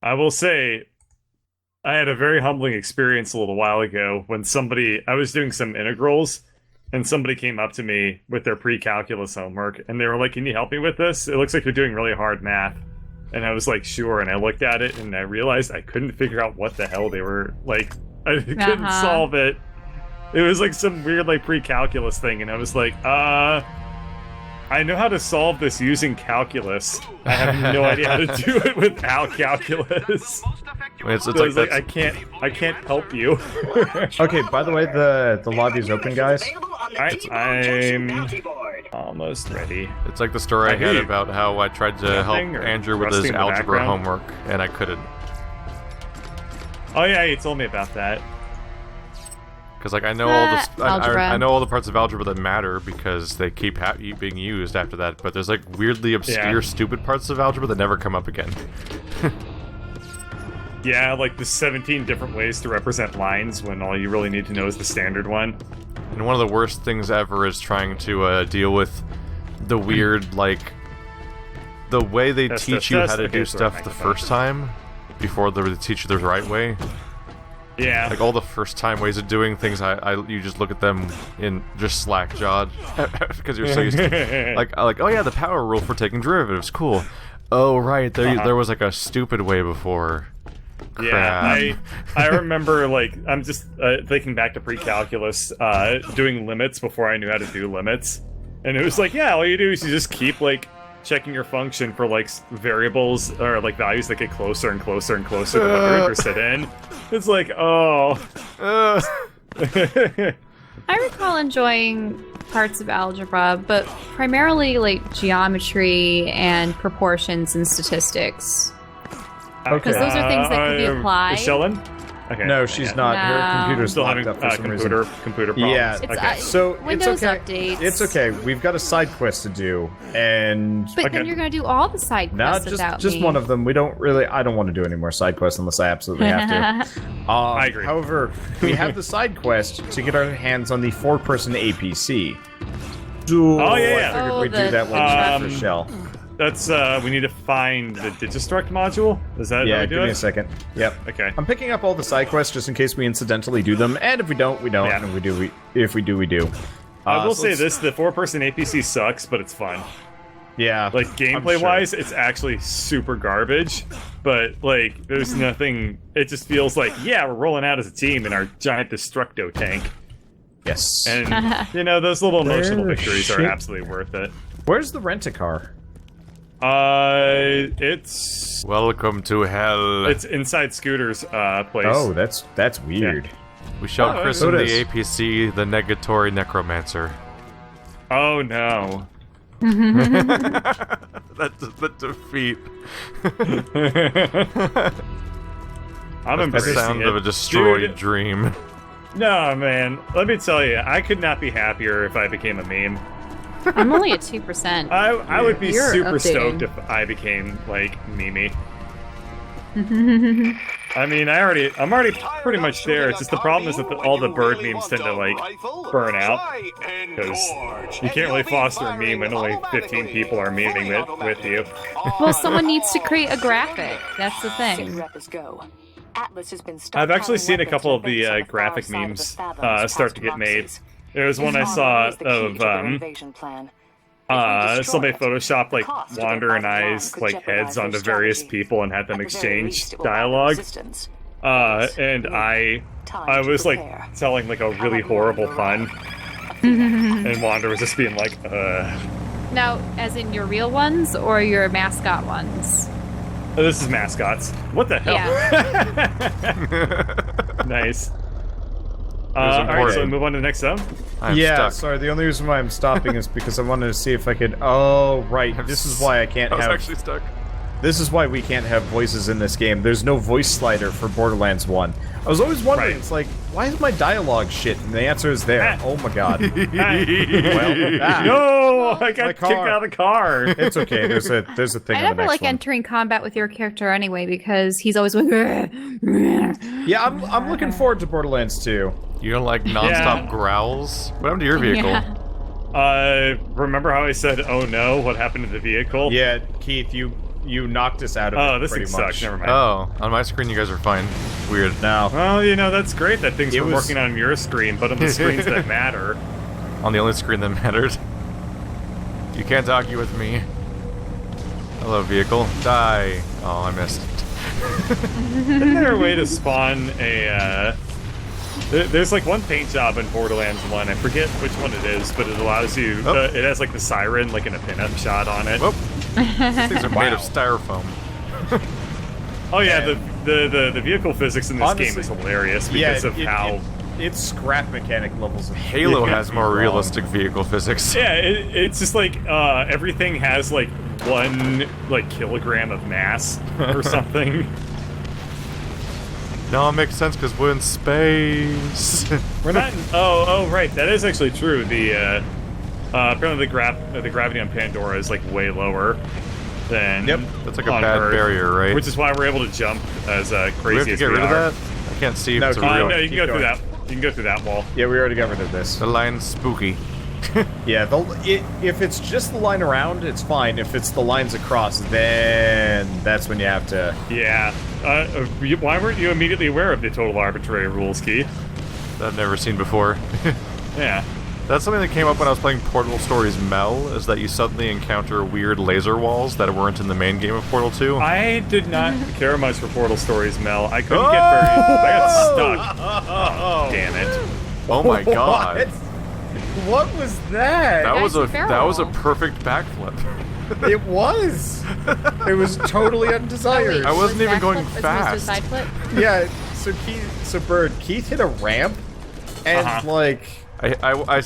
I will say, I had a very humbling experience a little while ago when I was doing some integrals, and somebody came up to me with their pre-calculus homework, and they were like, "Can you help me with this? It looks like you're doing really hard math." And I was like, "Sure." And I looked at it, and I realized I couldn't figure out what the hell they were like. I couldn't solve it. It was like some weird like pre-calculus thing, and I was like, I know how to solve this using calculus. I have no idea how to do it without calculus. It's So I was like, I can't help you. Okay, by the way, the lobby is open, guys. Alright, I'm almost ready. It's like the story I had about how I tried to help Andrew with his algebra homework, and I couldn't. Oh yeah, you told me about that. Because like I know I know all the parts of algebra that matter because they keep being used after that. But there's like weirdly obscure, stupid parts of algebra that never come up again. Yeah, like the 17 different ways to represent lines when all you really need to know is the standard one. And one of the worst things ever is trying to deal with the weird, like, the way they teach you how to do stuff the first time before they teach you the right way. Yeah. Like all the first time ways of doing things, you just look at them in just slack jawed because you're so used to like oh yeah, the power rule for taking derivatives, cool. Oh right, there was like a stupid way before. Yeah, I remember, like, I'm just thinking back to pre-calculus, doing limits before I knew how to do limits. And it was like, yeah, all you do is you just keep, like, checking your function for, like, variables, or, like, values that get closer and closer and closer to what you're interested in. It's like, oh. I recall enjoying parts of algebra, but primarily, like, geometry and proportions and statistics. Because those are things that could be applied. Is Shellen? Okay. No, she's not. Her computer's still locked having up for some reason. computer problems. Yeah. Okay. So Windows it's okay. updates. It's okay. We've got a side quest to do, and But then you're gonna do all the side quests without just me. one of them. We don't really. I don't want to do any more side quests unless I absolutely have to. I agree. However, we have the side quest to get our hands on the 4-person APC. I figured we'd do that one for Shell. That's, we need to find the Digistruct module? Is that how we do give me it? a second. Yep. Okay. I'm picking up all the side quests just in case we incidentally do them, and if we don't, we don't, and if we do, we do. I will say this, the 4-person APC sucks, but it's fun. Yeah. Like, gameplay-wise, it's actually super garbage, but, like, there's nothing... It just feels like, yeah, we're rolling out as a team in our giant Destructo tank. Yes. And, you know, those little emotional victories are absolutely worth it. Where's the rent-a-car? It's... Welcome to hell. It's inside Scooter's, place. Oh, that's weird. Yeah. We shall christen the APC the Negatory Necromancer. Oh, no. That's the defeat. I'm the embracing sound it. of a destroyed Dude, dream. No, man. Let me tell you, I could not be happier if I became a meme. I'm only at 2%. I would be You're super updating. stoked if I became, like, Mimi. I mean, I'm already pretty much there. It's just the problem is that all the bird memes tend to, like, burn out. Because you can't really foster a meme when only 15 people are memeing it with you. Well, someone needs to create a graphic. That's the thing. I've actually seen a couple of the graphic memes start to get made. There was one I saw of somebody photoshopped like Wander and I's like heads onto various people and had them exchange dialogue. And I was like telling like a really horrible pun, and Wander was just being like, Now, as in your real ones or your mascot ones? Oh, this is mascots. What the hell? Yeah. Nice. Alright, so we move on to the next zone? I'm stuck. Sorry, the only reason why I'm stopping is because I wanted to see if I could... Oh, right, this is why I can't I was have... actually stuck. This is why we can't have voices in this game. There's no voice slider for Borderlands 1. I was always wondering, It's like, why is my dialogue shit? And the answer is there. Oh my god. No, I got kicked out of the car. It's okay, there's a thing I on the never next like one. entering combat with your character anyway because he's always like. Yeah, I'm looking forward to Borderlands 2. You don't like non-stop growls? What happened to your vehicle? Yeah. Remember how I said, oh no, what happened to the vehicle? Yeah, Keith, you you knocked us out of Oh, it. this pretty thing much. sucks. Never mind. Oh, on my screen you guys are fine. Weird. No. Well, you know, that's great that things It were was- working on your screen, but on the screens that matter. On the only screen that mattered. You can't argue with me. Hello, vehicle. Die. Oh, I missed. Isn't there a way to spawn a, there's like one paint job in Borderlands 1, I forget which one it is, but it allows you, Oh. it has like the siren, like in a pinup shot on it. Whoop. These things are made of styrofoam. Oh yeah, the vehicle physics in this Honestly, game is hilarious Yeah, because of how... it's scrap mechanic levels. Of Halo it has could be more wrong. realistic vehicle physics. Yeah, it's just like, everything has like 1 like kilogram of mass or something. No, it makes sense because we're in space. We're not. Oh, right. That is actually true. The apparently the gravity on Pandora is like way lower than. Yep. That's like a on bad Earth, barrier, right? Which is why we're able to jump as Do we have crazy to as get we rid of are. that? I can't see if No, it's a keep real. No, you can Keep go through going. that. You can go through that wall. Yeah, we already got rid of this. The line's spooky. Yeah, if it's just the line around, it's fine. If it's the lines across, then that's when you have to. Yeah. Why weren't you immediately aware of the total arbitrary rules, Key? That I've never seen before. Yeah. That's something that came up when I was playing Portal Stories Mel, is that you suddenly encounter weird laser walls that weren't in the main game of Portal 2. I did not care much for Portal Stories, Mel. I couldn't get very. I got stuck. Oh, damn it. Oh my god. What was that? That was a Feral. perfect backflip. It was. It was totally undesired. I wasn't was even going backflip as opposed to fast. side flip? Yeah. So Keith hit a ramp, and Uh-huh.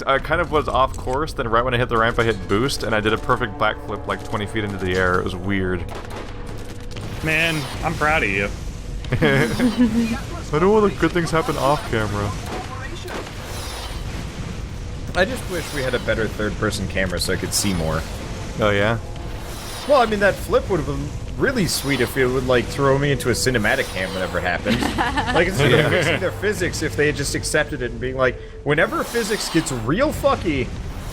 I kind of was off course, then right when I hit the ramp I hit boost, and I did a perfect backflip like 20 feet into the air. It was weird. Man, I'm proud of you. I know all the good things happen off camera. I just wish we had a better third-person camera so I could see more. Oh yeah? Well, I mean, that flip would have been really sweet if it would, like, throw me into a cinematic cam whenever it happened. Like, instead of fixing their physics, if they had just accepted it and being like, whenever physics gets real fucky,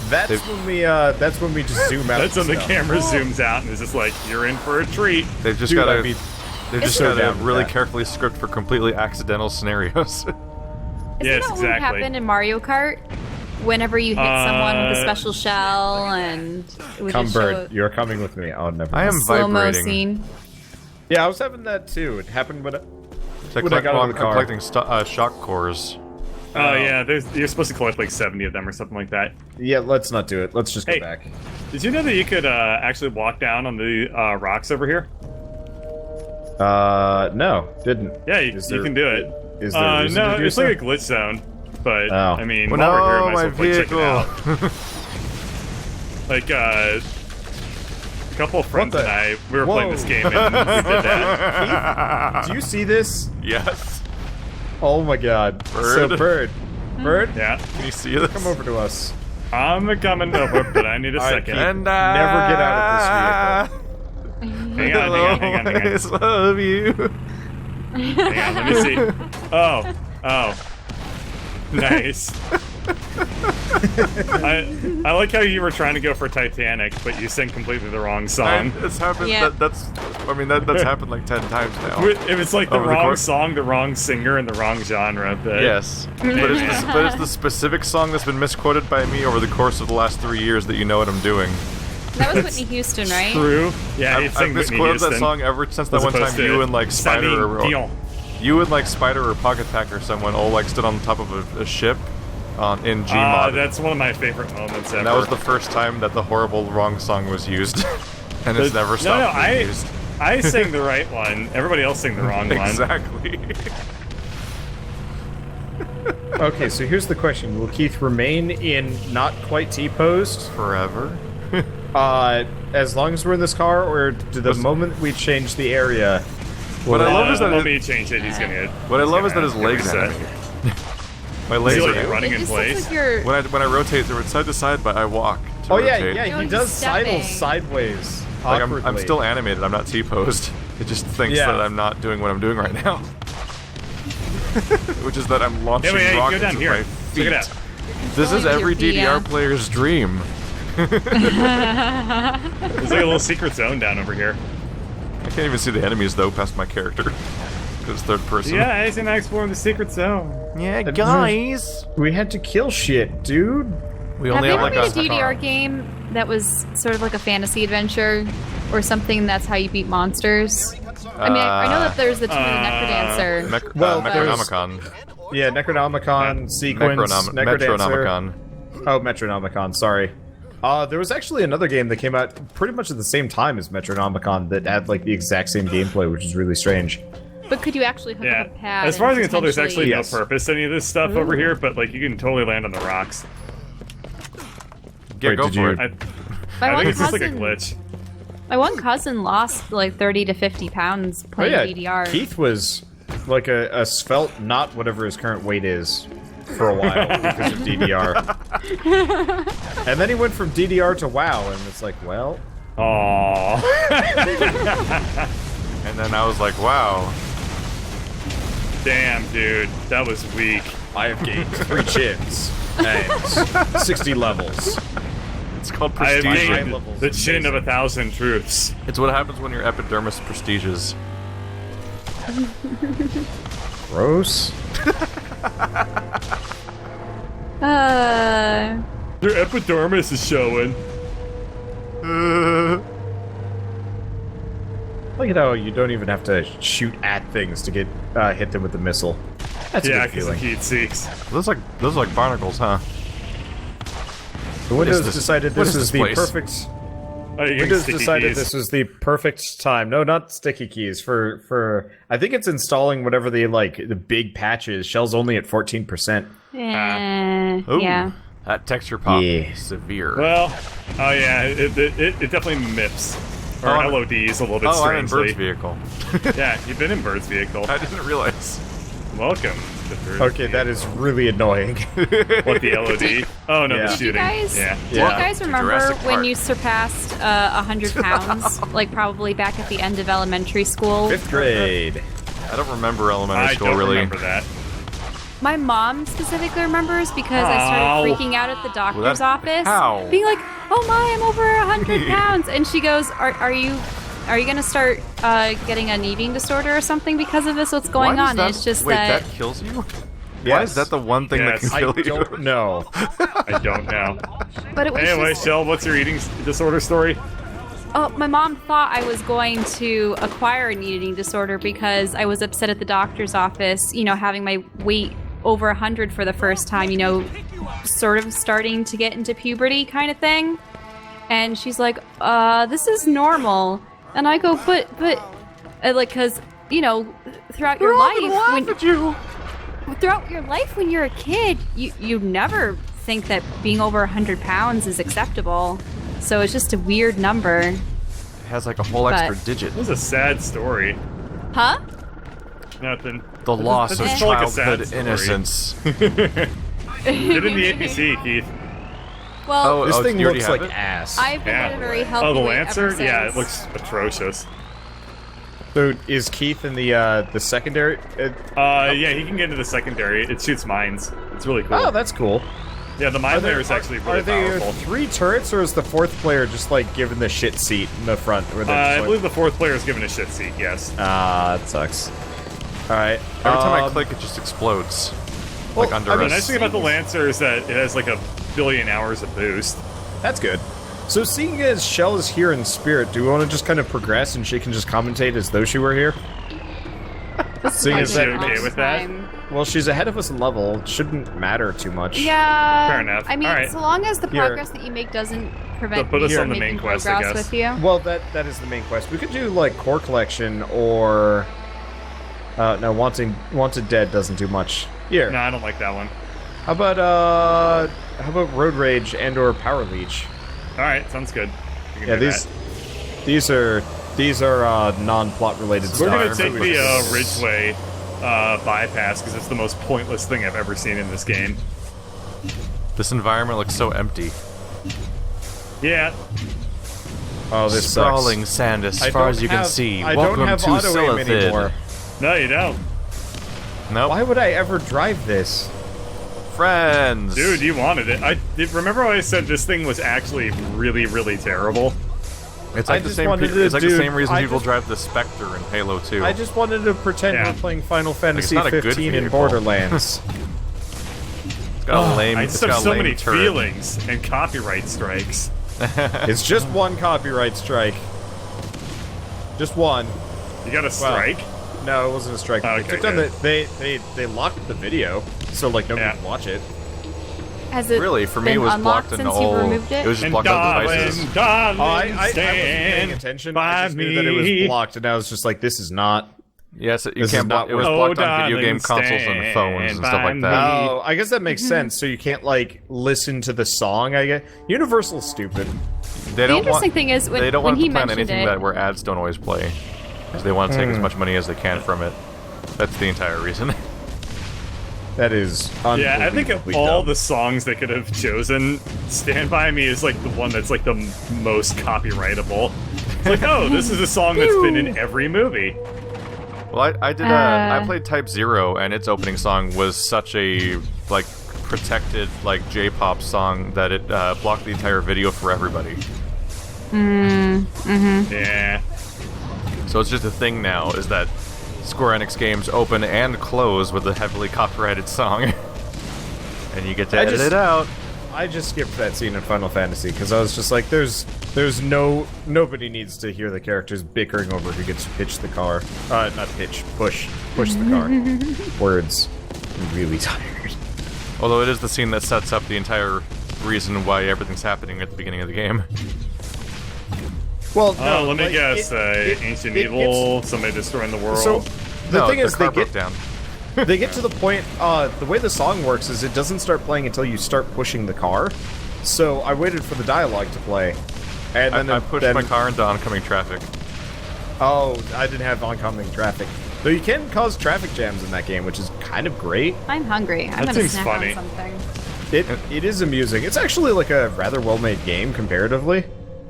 that's when we just zoom out. That's when and the stuff. camera zooms out and is just like, you're in for a treat. They've just Dude, got I'd to be got down to with really that. carefully script for completely accidental scenarios. Isn't Yes, that what exactly. happened in Mario Kart? Whenever you hit someone with a special shell and it would Come, just Bird. show You're coming with me. Oh, never I mind. am slow-mo vibrating. scene. Yeah, I was having that too. It happened when So When I got out of the car. I'm collecting shock cores. Oh yeah, you're supposed to collect like 70 of them or something like that. Yeah, let's not do it. Let's just go Hey. back. Did you know that you could actually walk down on the rocks over here? No, didn't. Yeah, you can do it. Is there a reason no, to do it's so? like a glitch zone. But Oh. I mean, Well, while we're here, no, might my as well check it vehicle. out. Like a couple of friends What and the- I, we were playing Whoa. this game and we did that. Do you see this? Yes. Oh my god. So, Bird. Bird, Yeah, Can you see this? come over to us. I'm coming over, but I need a All right, second. keep- And Never get out Hang on, hang on. I love you. Hang on, let me see. Oh. Nice. I like how you were trying to go for Titanic, but you sang completely the wrong song. It's happened. Yeah. That's happened like 10 times now. If it's like the Over the wrong course- song, the wrong singer, and the wrong genre, but Yes, but it's the specific song that's been misquoted by me over the course of the last 3 years that you know what I'm doing. That was Whitney Houston, right? true. Yeah, I've you'd sing Whitney misquoted that Houston. song ever since that as one time opposed to you and like Spider Celine Dion. or Pocket Pack or someone all like stood on top of a ship in Gmod. That's one of my favorite moments ever. And that was the first time that the horrible wrong song was used. And it's never stopped being used. I sang the right one. Everybody else sang the wrong one. Exactly. Okay, so here's the question. Will Keith remain in not quite T-posed Forever. as long as we're in this car, or do the moment we change the area... What I love is that let me change it. He's gonna. what I love is that he's his gonna legs reset. animate. My Is legs he are like running It in just place? looks like you're... when I rotate they're side to side, but I walk to Oh yeah, rotate. yeah, No, he he's does stepping. Like sideways, I'm awkwardly. still animated. I'm not T-posed. It just thinks Yeah. that I'm not doing what I'm doing right now. Which is that I'm launching Hey, rockets go down with here. my Check feet. it out. This is Going with every your DDR PM. player's dream. There's like a little secret zone down over here. can't even see the enemies though past my character. Because third person. Yeah, he's not exploring the secret zone. Yeah, guys. We had to kill shit, dude. We Have only you have ever like made a a DDR game that was sort of like a fantasy adventure or something that's how you beat monsters? I mean, I know that there's the Tomb of the Necrodancer. Necronomicon. Yeah, Necronomicon, Sequence, Necrodancer. Metronomicon. Oh, Metronomicon, sorry. There was actually another game that came out pretty much at the same time as Metronomicon that had like the exact same gameplay, which is really strange. But could you actually hook up a pad? As far as I and can tell, there's actually Yes. no purpose to any of this stuff over here, but like you can totally land on the rocks. Yeah, Wait, go did for you- it. I think it's just like a glitch. My one cousin lost like 30 to 50 pounds Oh playing yeah, DDR. Keith was like a svelte, not whatever his current weight is, for a while because of DDR. And then he went from DDR to WoW, and it's like, well, Aww. And then I was like, wow. Damn, dude. That was weak. I have gained 3 chins and 60 levels. It's called I have prestige. gained levels the is chin of amazing. 1,000 truths. It's what happens when your epidermis prestiges. Gross. Your epidermis is showing. Look at how you don't even have to shoot at things to get hit them with the missile. That's Yeah, a good because the feeling. heat seeks. Those are like barnacles, huh? The Windows this? decided What this is was this the place? perfect. Oh, you're getting Windows sticky decided keys. this was the perfect time. No, not sticky keys. For I think it's installing whatever the big patch is. Shell's only at 14%. Ooh, Yeah. That texture pop Yeah. is severe. Well, oh yeah, it definitely MIPS. Or Oh, I'm- LODs a little bit Oh, I'm in strangely. Bird's vehicle. Yeah, you've been in Bird's vehicle. I didn't realize. Welcome to Bird's Okay, that is really annoying. What, the LOD? Oh no, Yeah. the Did You shooting. guys, Yeah. do you Yeah. guys remember Jurassic when Park. you surpassed 100 pounds? Like probably back at the end of elementary school? 5th grade. I don't remember elementary I school don't really. remember that. My mom specifically remembers because I started Ow. freaking out at the doctor's Well, that- office, how? being like, "Oh my, I'm over 100 pounds," and she goes, "Are you gonna start getting an eating disorder or something because of this? What's going Why does on?" that, And it's just wait, that. that kills you? Why Yes. is that the one thing Yes. that I can kill you? don't know. I don't know. But it was Anyway, just, Shell, what's your eating disorder story? oh, my mom thought I was going to acquire an eating disorder because I was upset at the doctor's office. You know, having my weight over 100 for the first time. You know, sort of starting to get into puberty kind of thing. And she's like, this is normal. And I go, but, like, because, you know, throughout your life, throughout your life when you're a kid, you never think that being over 100 pounds is acceptable. So it's just a weird number. It has like a whole But- extra digit. It was a sad story. Huh? Nothing. The loss of It's like a sad childhood story. innocence. Get in the APC, Keith. Well, Oh, This thing you already looks have like it? ass. I've been Yeah. at a very healthy Oh, the weight Lancer? ever Yeah, it since. looks atrocious. So is Keith in the secondary? Yeah, he can get into the secondary. It shoots mines. It's really cool. Oh, that's cool. Yeah, the mine layer is actually really Are there powerful. 3 turrets, or is the 4th player just like given the shit seat in the front? Where they're I just like, believe the 4th player is given a shit seat, yes. that sucks. All right. Every time I click, it just explodes. well, like under I The mean, nice thing about the Lancer is that it has like a billion hours of boost. That's good. So seeing as Shell is here in spirit, do we want to just kind of progress and she can just commentate as though she were here? Seeing as that okay with that? Well, she's ahead of us in level. It shouldn't matter too much. Yeah. Fair enough. I mean, Alright. so long as the Here. progress that you make doesn't prevent Put me us from on the making main quest, I progress guess. with you. Well, that is the main quest. We could do like core collection or no, wanted dead doesn't do much. Here. No, I don't like that one. How about road rage and or power leech? Alright, sounds good. We can Yeah, do these are non-plot related that. stuff. We're gonna take the Ridgeway bypass because it's the most pointless thing I've ever seen in this game. This environment looks so empty. Yeah, Oh, this Sprawling sucks. sand as I far don't as you can have- see. I Welcome don't have to auto aim Silithid. anymore. no, you don't. Nope. Why would I ever drive this? Friends. Dude, you wanted it. Remember how I said this thing was actually really, really terrible? It's like the same. It's like the same reason people drive the Spectre in Halo 2. I just wanted to pretend we're playing Final Fantasy not a good 15 in vehicle. Borderlands. It's got a lame. I It's just have got a so lame many turret. feelings and copyright strikes. It's just one copyright strike. Just one. You got a strike? No, it wasn't a strike. Oh, They okay, took down good. they locked the video, so like nobody Yeah. can watch it. Has it Really, for me, been it was unlocked blocked in since all. you removed it? It was just And blocked out devices. darling, I wasn't paying stand attention. by I just knew that it me. was blocked, and I was just like, this is not. Yes, you This is can't block. not It was what- blocked on video Oh, game darling, consoles and phones and stand stuff like by that. Oh, I guess that makes sense. So you can't like listen to the song. I guess Universal's stupid. They The don't interesting want. thing is They don't when want he to plan mentioned anything it, that where ads don't always play, because they want to take as much money as they can from it. That's the entire reason. That is Yeah, I think of unbelievably all dumb. the songs they could have chosen, Stand By Me is like the one that's like the most copyrightable. It's like, oh, this is a song that's been in every movie. Well, I did. I played Type 0, and its opening song was such a like protected like J-pop song that it blocked the entire video for everybody. Yeah. So it's just a thing now, is that Square Enix games open and close with a heavily copyrighted song, and you get to edit it out. I just skipped that scene in Final Fantasy because I was just like, nobody needs to hear the characters bickering over who gets to pitch the car. Not pitch, push the car. Words. I'm really tired. Although it is the scene that sets up the entire reason why everything's happening at the beginning of the game. Well, Oh, let me like, guess. Ancient it Evil, somebody destroying the world. So the No, thing is, car they broke get down. they get to the point. The way the song works is it doesn't start playing until you start pushing the car. So I waited for the dialogue to play, and then I pushed my car into oncoming traffic. Oh, I didn't have oncoming traffic. Though you can cause traffic jams in that game, which is kind of great. I'm hungry. I'm That gonna seems snack funny. on something. It is amusing. It's actually like a rather well-made game comparatively.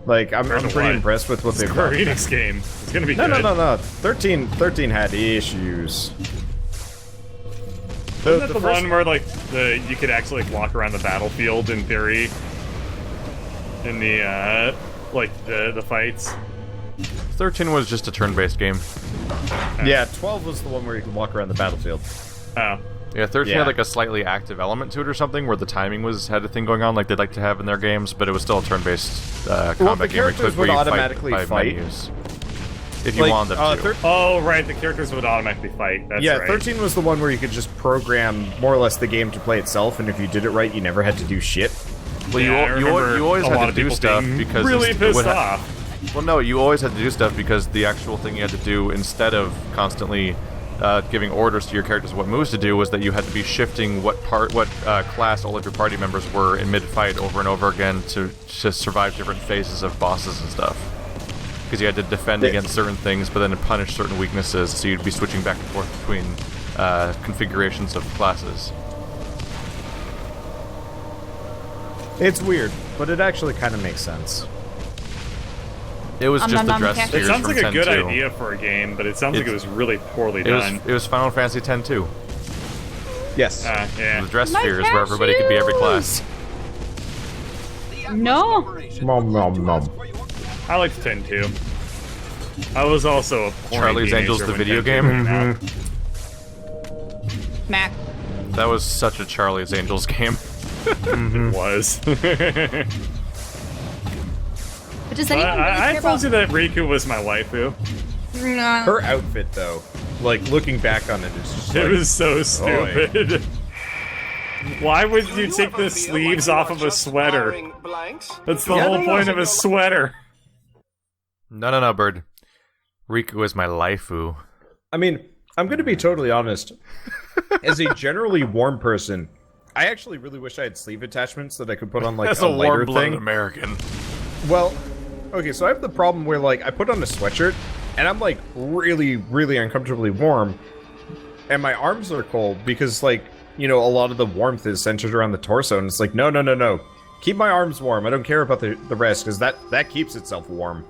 Like I'm pretty what? impressed with what they've Square done. Enix game. It's gonna be No, good. no. 13 had issues. Isn't that the one where like you could actually like, walk around the battlefield in theory? In the like the fights. 13 was just a turn-based game. Yeah, 12 was the one where you could walk around the battlefield. Oh. Yeah, 13 Yeah. had like a slightly active element to it or something, where the timing had a thing going on, like they'd like to have in their games, but it was still a turn-based combat game. characters where would you automatically by fight. menus, if you wanted them to. Oh right, the characters would automatically fight. That's Yeah, right. 13 was the one where you could just program more or less the game to play itself, and if you did it right, you never had to do shit. Well, Yeah, I you remember always a had lot to of do people stuff being because really it pissed would off. Well, no, you always had to do stuff because the actual thing you had to do, instead of constantly giving orders to your characters what moves to do, was that you had to be shifting what class all of your party members were in mid-fight over and over again to survive different phases of bosses and stuff. Because you had to defend against certain things, but then punish certain weaknesses, so you'd be switching back and forth between configurations of classes. It's weird, but it actually kind of makes sense. It was just the dress It It spheres sounds from like a 10 good too. idea for a game, but it sounds like it was really poorly It was, done. it was Final Fantasy X too. Yes. Yeah. The dress My spheres where everybody could be every class. No. Nom. I liked 10 too. I was also a porny Charlie's teenager Angels, the when video 10 game? came out. Mac. That was such a Charlie's Angels game. It was. But does anyone really I care told about... you that Riku was my waifu. Her outfit, though, like looking back on it, it's just It like, was so stupid. Why would you take the sleeves off of a sweater? That's the whole point of a sweater. No, Bird. Riku is my laifu. I mean, I'm gonna be totally honest. As a generally warm person, I actually really wish I had sleeve attachments that I could put on like That's a a lighter warm-blooded thing. American. Well, okay, so I have the problem where like I put on a sweatshirt and I'm like really, really uncomfortably warm, and my arms are cold because like, you know, a lot of the warmth is centered around the torso, and it's like no. Keep my arms warm. I don't care about the rest, because that keeps itself warm.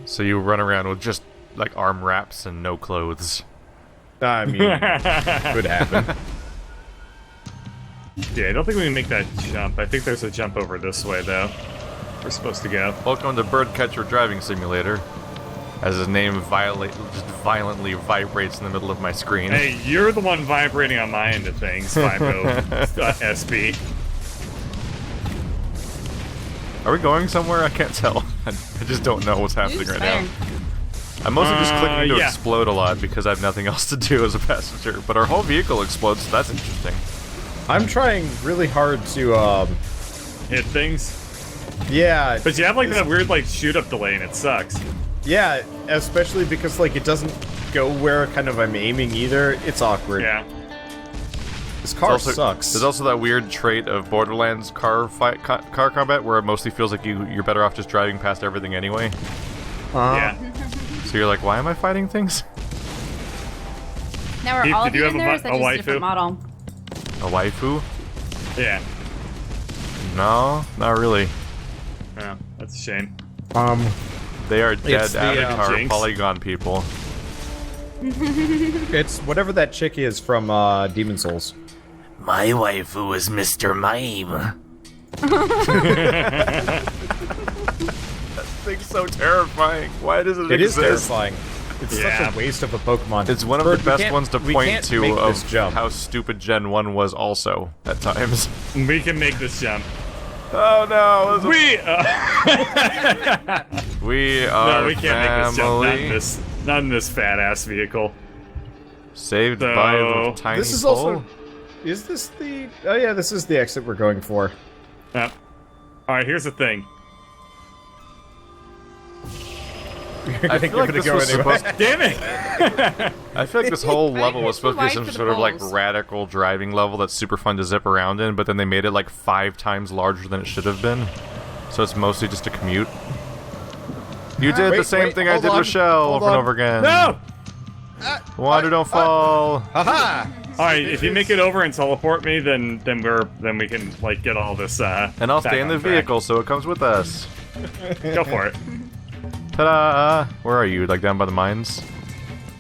So you run around with just like arm wraps and no clothes. I mean, could happen. Yeah, I don't think we can make that jump. I think there's a jump over this way, though. we're supposed to go. Welcome to Birdcatcher Driving Simulator. As his name just violently vibrates in the middle of my screen. Hey, you're the one vibrating on my end of things, 50 SB. Are we going somewhere? I can't tell. I just don't know what's happening right now. I'm mostly just clicking to explode a lot because I have nothing else to do as a passenger. But our whole vehicle explodes, so that's interesting. I'm trying really hard to, hit things. Yeah. But you have like that weird like shoot up delay and it sucks. Yeah, especially because like it doesn't go where kind of I'm aiming either. It's awkward. Yeah. This car sucks. There's also that weird trait of Borderlands car combat where it mostly feels like you're better off just driving past everything anyway. Yeah. So you're like, why am I fighting things? Now we're Keith, all did you in there, have or is that a just a waifu? different model? A waifu? Yeah. No, not really. Oh, that's a shame. They are dead the, avatar Jinx. polygon people. It's whatever that chick is from Demon Souls. My waifu is Mr. Mime. That thing's so terrifying. Why does it It is exist? terrifying. It's Yeah. such a waste of a Pokemon. It's one of Bird, the we best can't- ones to we point can't to make this of jump. how stupid Gen 1 was also, at times. We can make this jump. Oh no! We We are no, we can't make this jump. family. Not in this fat ass vehicle. Saved So- by a tiny This is pole. also. Is this the? Oh yeah, this is the exit we're going for. All right, here's the thing. I feel like this was supposed. Damn it! I feel like this whole level was supposed to be Right some for the sort of like balls. radical driving level that's super fun to zip around in, but then they made it like 5 times larger than it should have been. So it's mostly just a commute. You did the same thing I hold did on, with Shell hold over and on. over again. No! Wander don't fall. Haha! All right, if you make it over and teleport me, then we can like get all this. And I'll back stay in the on track. vehicle so it comes with us. Go for it. Ta-da! Where are you? Like down by the mines?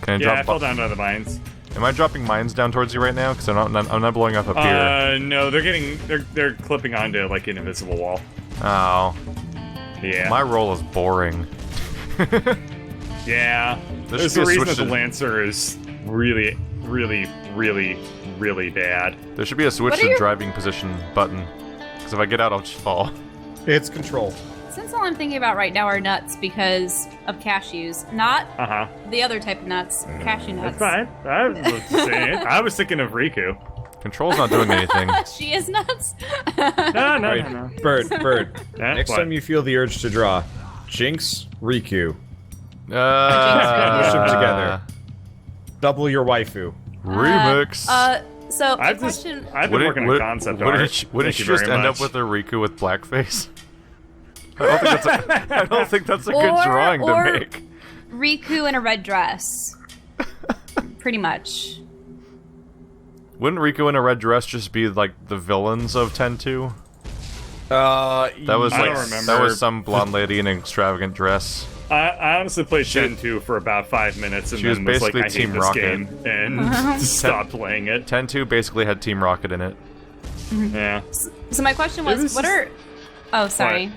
Can I Yeah, I drop? fell down by the mines. Am I dropping mines down towards you right now? Because I'm not blowing up here. No, they're clipping onto like an invisible wall. Oh, Yeah. my role is boring. Yeah. There There's should a be a reason that switch the to- Lancer is really, really, really, really bad. There should be a switch What are to your- driving position button. Because if I get out, I'll just fall. It's control. Since all I'm thinking about right now are nuts because of cashews, not Uh-huh. the other type of nuts, cashew nuts. That's fine. I was saying it. I was thinking of Riku. Control's not doing anything. She is nuts. No. Bird. Eh, Next what? time you feel the urge to draw, Jinx, Riku. Push them together. Double your waifu. Remix. So the I've just question. I've been working on concept art. Wouldn't Thank you you just very end up much. with a Riku with blackface? I don't think that's a good Or- drawing or- to make. Riku in a red dress. Pretty much. Wouldn't Riku in a red dress just be like the villains of 10-2? That was I like don't remember. that was some blonde lady in an extravagant dress. I honestly played Gen 2 for about 5 minutes and She was then was like, basically I hate Team this Rocket. game, and stopped playing it. 10-2 basically had Team Rocket in it. Yeah. So my question was, was what just- are? Oh, sorry. What?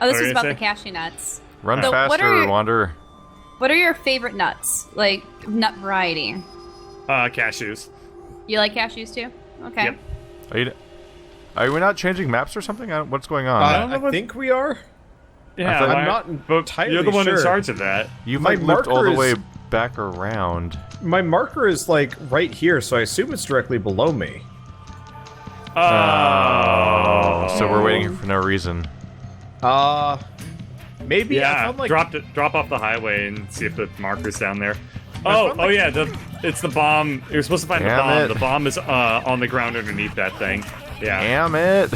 Oh, this What is were about you the saying? cashew nuts. Run So what faster, are your- Wander. What are your favorite nuts? Like nut variety? Cashews. You like cashews too? Okay. Yep. Are we not changing maps or something? What's going on? don't know I what- think we are. Yeah, thought- I'm why- not but entirely you're the one in sure. charge of that. You my might lift all the marker way is- back around. My marker is like right here, so I assume it's directly below me. Oh. So we're waiting here for no reason. Maybe I Yeah, found like drop off the highway and see if the marker's down there. found, like- Yeah, it's the bomb. You're supposed to find the Damn bomb. it. The bomb is on the ground underneath that thing. Yeah. Damn it!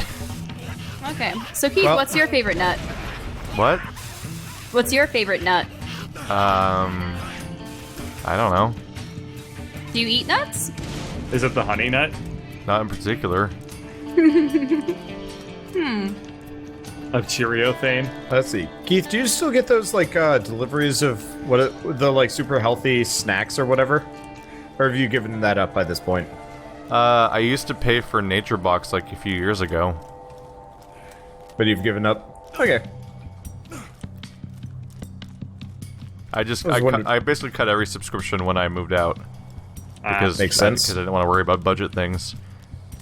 Okay. So Keith, Well- what's your favorite nut? What? What's your favorite nut? I don't know. Do you eat nuts? Is it the honey nut? Not in particular. Of Cheerio fame? let's see. Keith, do you still get those like deliveries of the like super healthy snacks or whatever? Or have you given that up by this point? I used to pay for Nature Box like a few years ago. But you've given up. Okay. I basically cut every subscription when I moved out because makes sense. I didn't want to worry about budget things,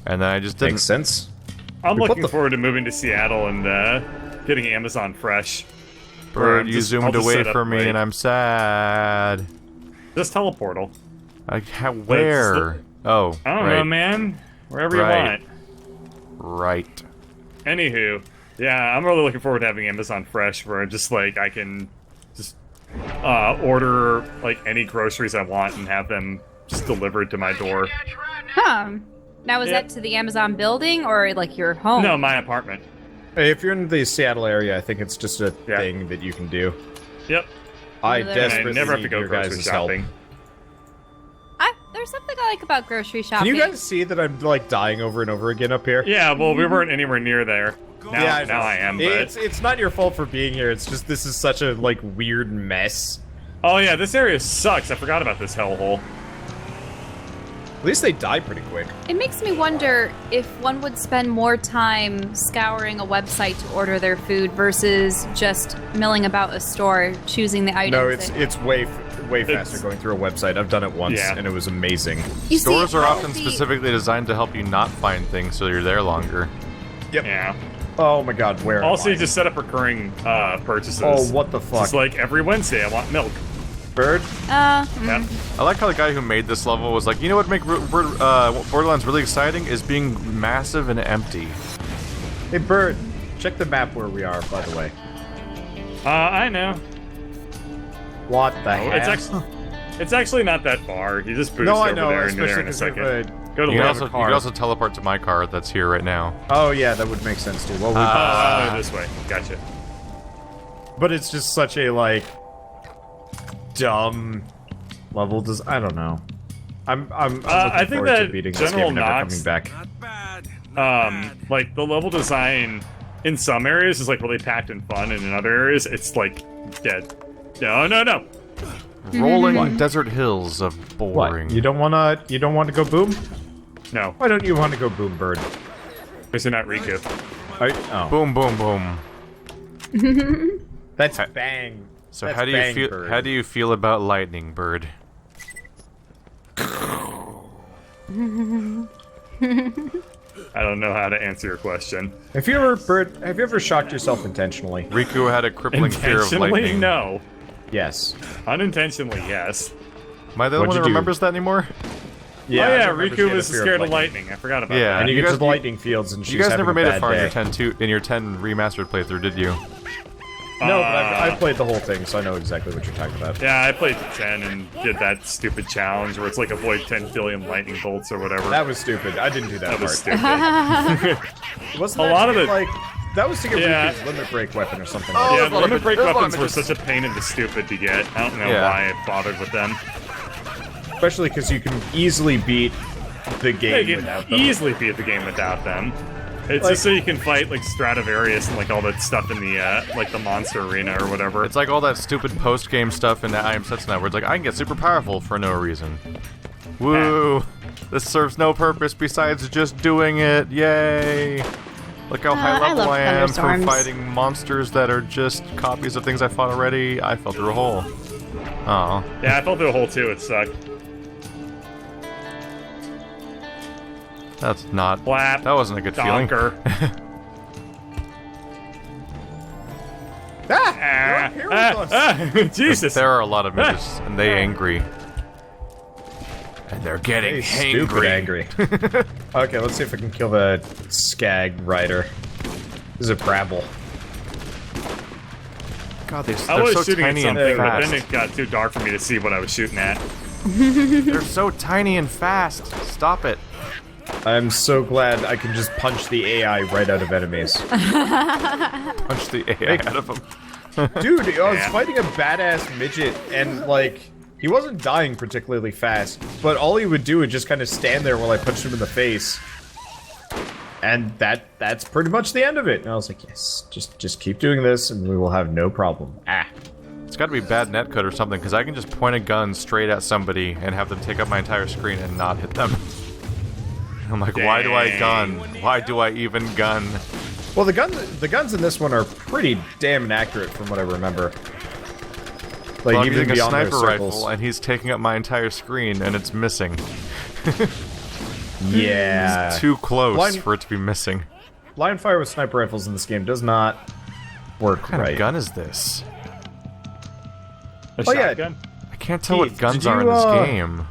and then I just didn't. Makes sense. I'm looking forward to moving to Seattle and getting Amazon Fresh. Bird, you zoomed away from me, right. and I'm sad. Just teleportal. Where? Oh, I don't know, man. Wherever you want. Right. Anywho, yeah, I'm really looking forward to having Amazon Fresh, where just like I can just order like any groceries I want and have them just delivered to my door. Huh. Now, is that to the Amazon building or like your home? No, my apartment. Hey, if you're in the Seattle area, I think it's just a thing that you can do. Yep. I And I desperately never have to need go your grocery guys' help. shopping. There's something I like about grocery Can shopping. you guys see that I'm like dying over and over again up here? Yeah, well, we weren't anywhere near there. Now, know. I am. But... It's not your fault for being here. It's just this is such a like weird mess. Oh yeah, this area sucks. I forgot about this hellhole. At least they die pretty quick. It makes me wonder if one would spend more time scouring a website to order their food versus just milling about a store, choosing the items. No, it's way faster going through a website. I've done it once, and it was amazing. You Stores see, are all often the- specifically designed to help you not find things, so you're there longer. Yep. Yeah. Oh my God, where? Also, am you just set up recurring purchases. Oh, what the fuck? Just like every Wednesday, I want milk. Bird? Yep. I like how the guy who made this level was like, you know what would make Borderlands really exciting is being massive and empty. Hey, Bird, check the map where we are, by the way. I know. What the hell? It's actually not that far. You just boost No, I over know, there and you're there especially in a because second. Go to You land. can also teleport to my car that's here right now. Oh yeah, that would make sense too. Well, we This way. Gotcha. but it's just such a like dumb level. I don't know. I'm looking I think forward to that beating this General game and never Knox- coming back. Like the level design in some areas is like really packed and fun, and in other areas it's like dead. No. Rolling desert hills of boring. What? You don't wanna go boom? No. Why don't you want to go boom, Bird? Because you're not Riku. Boom, boom, boom. That's bang. So That's how do you bang, feel? Bird. How do you feel about lightning, Bird? I don't know how to answer your question. Have you ever shocked yourself intentionally? Riku had a crippling fear of Intentionally, lightning. no. Yes. unintentionally, yes. Am I the only What'd one you that do? remembers that anymore? Yeah, oh I yeah, remember she Riku had a was fear scared of lightning. I forgot about Yeah. that. And you You get guys- to the lightning fields, and she's You guys having never a made it bad far day. in your 10 remastered playthrough, did you? No, but I played the whole thing, so I know exactly what you're talking about. Yeah, I played 10 and did that stupid challenge where it's like avoid 10 billion lightning bolts or whatever. That was stupid. I didn't do that, That was part. stupid. Wasn't A that lot to of get, it- like that was to get Yeah. Riku's limit break weapon or something. Oh, like Yeah, there's a the lot of limit break there's a lot of weapons were bitches. such a pain in the stupid to get. I don't know Yeah. why I bothered with them. that. Especially because you can easily beat the Yeah, game you without can them. easily beat the game without them. It's Like- just so you can fight like Stradivarius and like all that stuff in the like the monster arena or whatever. It's like all that stupid post-game stuff in the I Am Sets now, where it's like, I can get super powerful for no reason. Woo! This serves no purpose besides just doing it. Yay! Look how high I level love I am for thunderstorms. fighting monsters that are just copies of things I fought already. I fell through a hole. Oh. Yeah, I fell through a hole too. It sucked. That's not... Flap. That wasn't a good feeling. Donker. Ah! You're up here with us. Jesus. There are a lot of midgets, and they angry. And they're getting Hey, stupid angry. Okay, let's see if I can kill the Skag Rider. This is a Brabble. God, I they're was so shooting at tiny and something, but fast. then it got too dark for me to see what I was shooting at. They're so tiny and fast. Stop it. I'm so glad I can just punch the AI right out of enemies. Punch the AI out of them. Dude, I was Yeah. fighting a badass midget, and like, he wasn't dying particularly fast, but all he would do would just kind of stand there while I punched him in the face. And that's pretty much the end of it. And I was like, yes, just keep doing this, and we will have no problem. Ah. It's gotta be bad netcode or something, because I can just point a gun straight at somebody and have them take up my entire screen and not hit them. I'm like, why do I gun? Why do I even gun? Well, the guns in this one are pretty damn inaccurate from what I remember. Like Well, I'm even using a beyond their sniper circles. rifle, and he's taking up my entire screen, and it's missing. Yeah. It's too close Blind- for it to be missing. Blind fire with sniper rifles in this game does not work What kind right. of gun is this? A Oh, yeah. shotgun? I can't tell what Keith, guns did are you, in this game.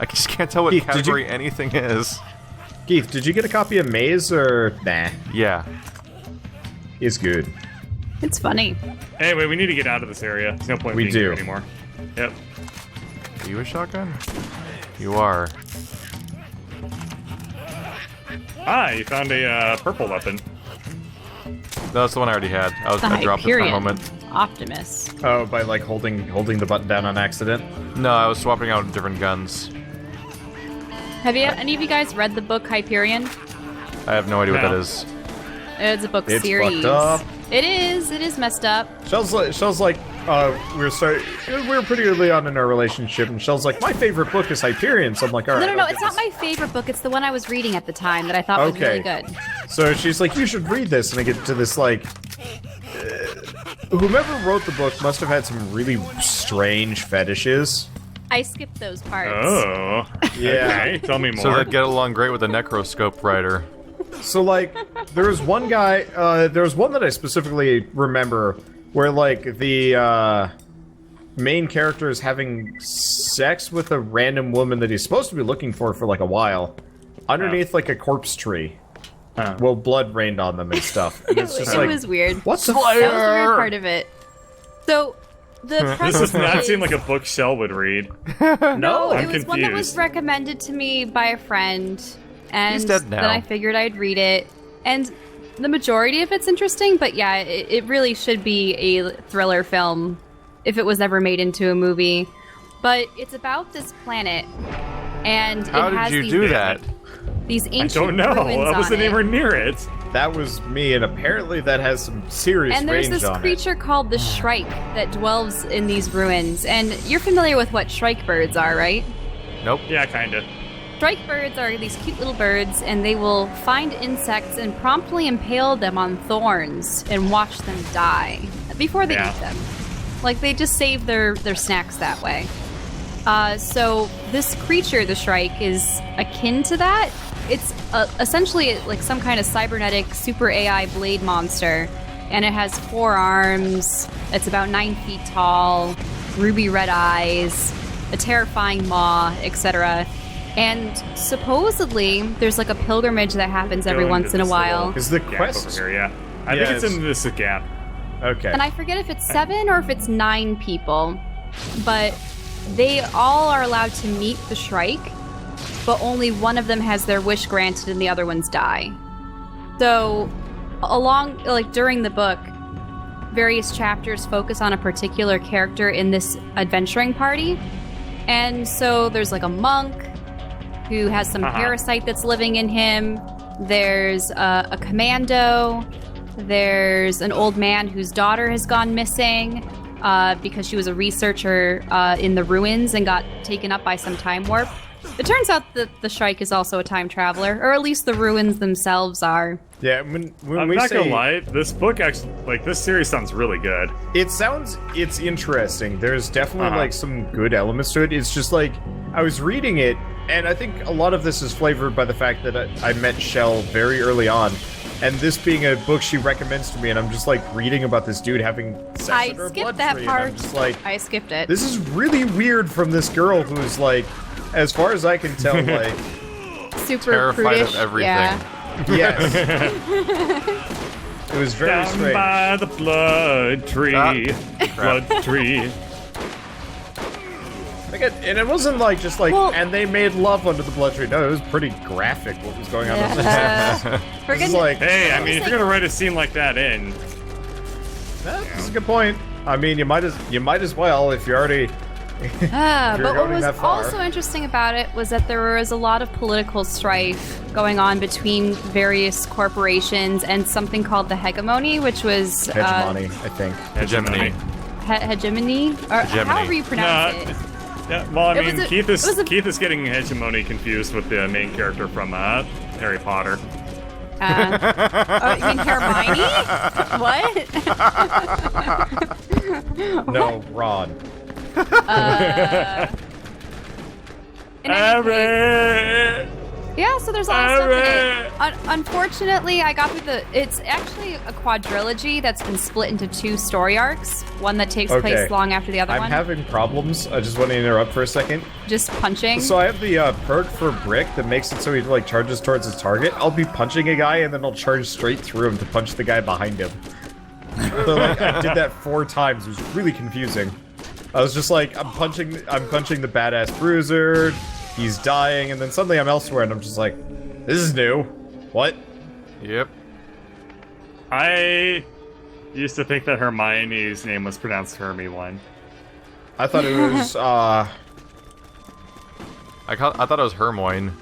I just can't tell what Keith, did you- category anything is. Keith, did you get a copy of Maze or nah? Yeah. It's good. It's funny. Anyway, we need to get out of this area. There's no point We being here do. anymore. Yep. Are you a shotgun? You are. Ah, you found a purple weapon. No, that's the one I already had. The I dropped it for a Hyperion moment. Optimus. Oh, by like holding the button down on accident. No, I was swapping out different guns. Have you any of you guys read the book Hyperion? I have no idea what No. that is. It's a book It's series. fucked up. It is messed up. Shell's like, we were pretty early on in our relationship, and Shell's like, my favorite book is Hyperion. So I'm like, all right. No, I'll it's get not this. my favorite book. It's the one I was reading at the time that I thought was really Okay. good. So she's like, you should read this, and I get to this like, whomever wrote the book must have had some really strange fetishes. I skipped those parts. Oh. Yeah. Okay, tell me more. So they'd get along great with the necroscope writer. So like, there was one guy. There was one that I specifically remember where like the main character is having sex with a random woman that he's supposed to be looking for like a while, underneath like a corpse tree. Well, blood rained on them and stuff. And it's just It like, was weird. what the That was the weird fuck? part of it. So, the This premise does not is- seem like a book Shell would read. No, I'm it was one that was confused. recommended to me by a friend, and He's dead now. then I figured I'd read it. And the majority of it's interesting, but yeah, it really should be a thriller film if it was ever made into a movie. But it's about this planet, and How it has did you these, do that? these I ancient don't know. ruins I wasn't on it. anywhere near it. That was me, and apparently that has some serious And there's range this on creature called the Shrike that dwells in these ruins. And you're familiar with what Shrike birds are, right? Nope. Yeah, kinda. Shrike birds are these cute little birds, and they will find insects and promptly impale them on thorns and watch them die before they Yeah. eat them. Like, they just save their snacks that way. So this creature, the Shrike, is akin to that. It's essentially like some kind of cybernetic super AI blade monster, and it has 4 arms. It's about 9 feet tall, ruby red eyes, a terrifying maw, etc. And supposedly, there's like a pilgrimage that happens every Go once into in a this while. little Is the gap quest over here? Yeah. I Yeah, think it's it's- in this gap. Okay. And I forget if it's 7 or if it's 9 people, but they all are allowed to meet the Shrike, but only one of them has their wish granted and the other ones die. So, during the book, various chapters focus on a particular character in this adventuring party. And so there's like a monk who has some parasite that's living in him. There's a commando. There's an old man whose daughter has gone missing because she was a researcher in the ruins and got taken up by some time warp. It turns out that the Shrike is also a time traveler, or at least the ruins themselves are. Yeah, when I'm we not say gonna lie, this book actually, this series sounds really good. it's interesting. There's definitely like some good elements to it. It's just like I was reading it, and I think a lot of this is flavored by the fact that I met Shell very early on, and this being a book she recommends to me, and I'm just like reading about this dude having sex I with her skipped blood that tree, part. And I'm just like, I skipped it. this is really weird from this girl who's like, as far as I can tell, like, Super Terrified prudish. of everything. Yeah. yes. It was very Down strange. by the blood tree. Blood tree. And it wasn't like just like, Well- and they made love under the blood tree. No, it was pretty graphic what was going on. For It's goodness- like, Hey, I mean, if you're gonna write a scene like that in, that's a good point. I mean, you might as well if you're already. If but you're what going was that far. also interesting about it was that there was a lot of political strife going on between various corporations and something called the hegemony, which was Hegemony, I think. Hegemony. hegemony, or Hegemony. however you pronounce it. yeah. Well, I It was mean, a- Keith it was a- is getting hegemony confused with the main character from Harry Potter. Oh, you mean Hermione? What? No, Ron. In any case, yeah, so there's a lot of stuff in it. Unfortunately, I got through it's actually a quadrilogy that's been split into 2 story arcs. One that takes place long after the other one. I'm having problems. I just want to interrupt for a second. Just punching. So I have the perk for Brick that makes it so he like charges towards his target. I'll be punching a guy and then I'll charge straight through him to punch the guy behind him. So like I did that 4 times. It was really confusing. I was just like, I'm punching the badass bruiser. He's dying, and then suddenly I'm elsewhere, and I'm just like, this is new. What? Yep. I used to think that Hermione's name was pronounced Hermione. I thought it was, I thought it was Hermione.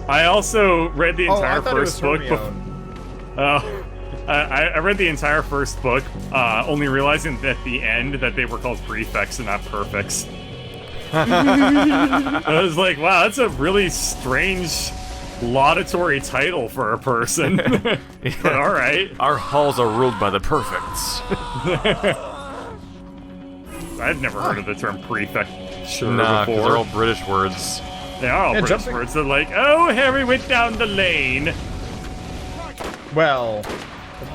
I also read the entire first book. Hermione. I read the entire first book, only realizing at the end that they were called prefects and not perfects. I was like, wow, that's a really strange laudatory title for a person. But alright. Our halls are ruled by the perfects. I've never heard of the term prefect Nah, because before. they're all British words. They are all British jumping- words. They're like, oh, Harry went down the lane. Well,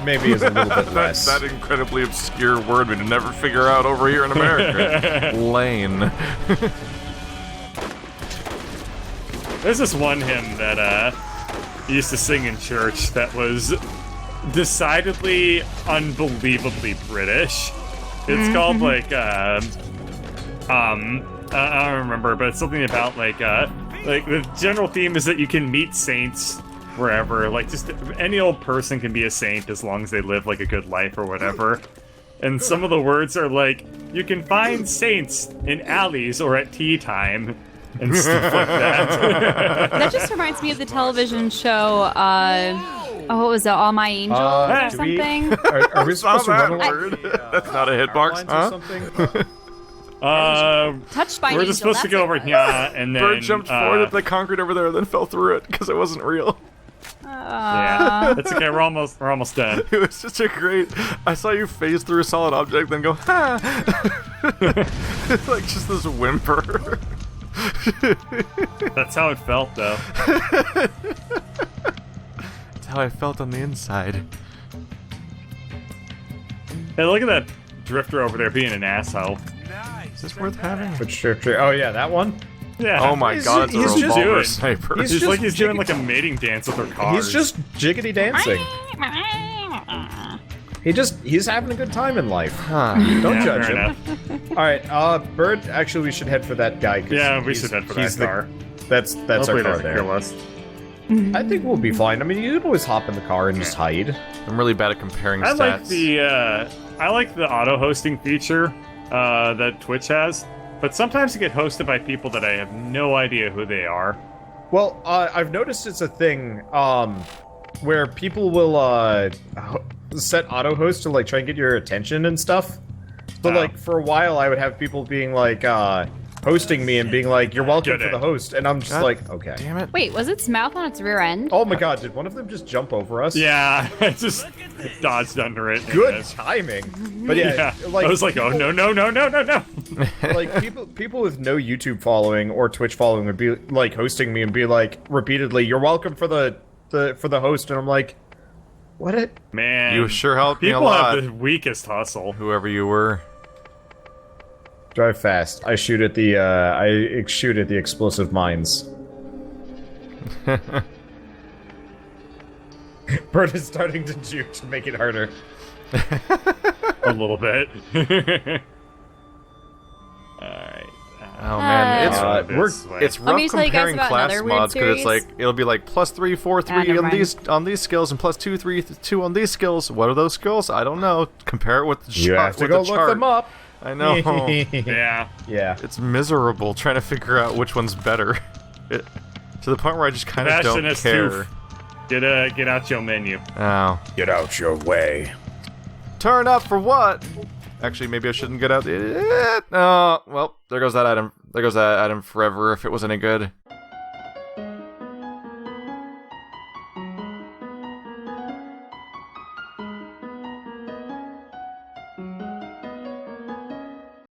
maybe it's a little bit less. That incredibly obscure word we'd never figure out over here in America. Lane. There's this one hymn that he used to sing in church that was decidedly unbelievably British. It's called like I don't remember, but it's something about like the general theme is that you can meet saints wherever. Like just any old person can be a saint as long as they live like a good life or whatever. And some of the words are like, you can find saints in alleys or at tea time and stuff like that. That just reminds me of the television show, what was it, All My Angels or do we- something? Are we supposed to run along word. That's not a hitbox, lines huh? or something? Touched by an We're angel, just supposed to that's go over it. here, and then Bird jumped forward at the concrete over there and then fell through it because it wasn't real. yeah, it's okay. We're almost done. It was such a great. I saw you phase through a solid object, then go ha. It's like just this whimper. That's how it felt, though. That's how I felt on the inside. Hey, look at that drifter over there being an asshole. Is this worth having? Which drifter? Oh yeah, that one. Yeah. Oh my god, it's a he's just revolver doing- sniper. he's He's just like he's doing jigging- like a mating dance with her cars. He's just jiggity dancing. He's having a good time in life. Don't Yeah, judge fair him. enough. All right, Bird. Actually, we should head for that guy. 'cause Yeah, we he's- should head for he's that car. That's Hopefully our car doesn't kill there. us. I think we'll be fine. I mean, you can always hop in the car and just hide. I'm really bad at comparing I stats. like the auto hosting feature that Twitch has, but sometimes you get hosted by people that I have no idea who they are. Well, I've noticed it's a thing where people will set auto host to like try and get your attention and stuff. But Oh. like for a while, I would have people being like hosting me and being like, "You're welcome Get for it. the host," and I'm just God like, "Okay." Damn it. Wait, was its mouth on its rear end? Oh my god, did one of them just jump over us? Yeah, I just dodged under it. Good and, timing. But yeah, yeah. like I was like, oh no. like people with no YouTube following or Twitch following would be like hosting me and be like repeatedly, "You're welcome for the host," and I'm like, "What it?" Man, You sure helped me a people lot. have the weakest hustle. Whoever you were. Drive fast. I shoot at the explosive mines. Bird is starting to juke to make it harder. A little bit. Alright. Oh man, it's Let me rough tell you guys comparing about class another weird mods because it's series. like it'll be like +3, 4, 3 never on mind. these skills and +2, 3, 2 on these skills. What are those skills? I don't know. Compare it with the You have to with go the look chart. them up. I know. Yeah. Yeah. It's miserable trying to figure out which one's better. To the point where I just kind of Sebastian don't is care. too Get out your menu. Oh. Get out your way. Turn up for what? Actually, maybe I shouldn't get out. Oh, well, there goes that item. There goes that item forever if it was any good.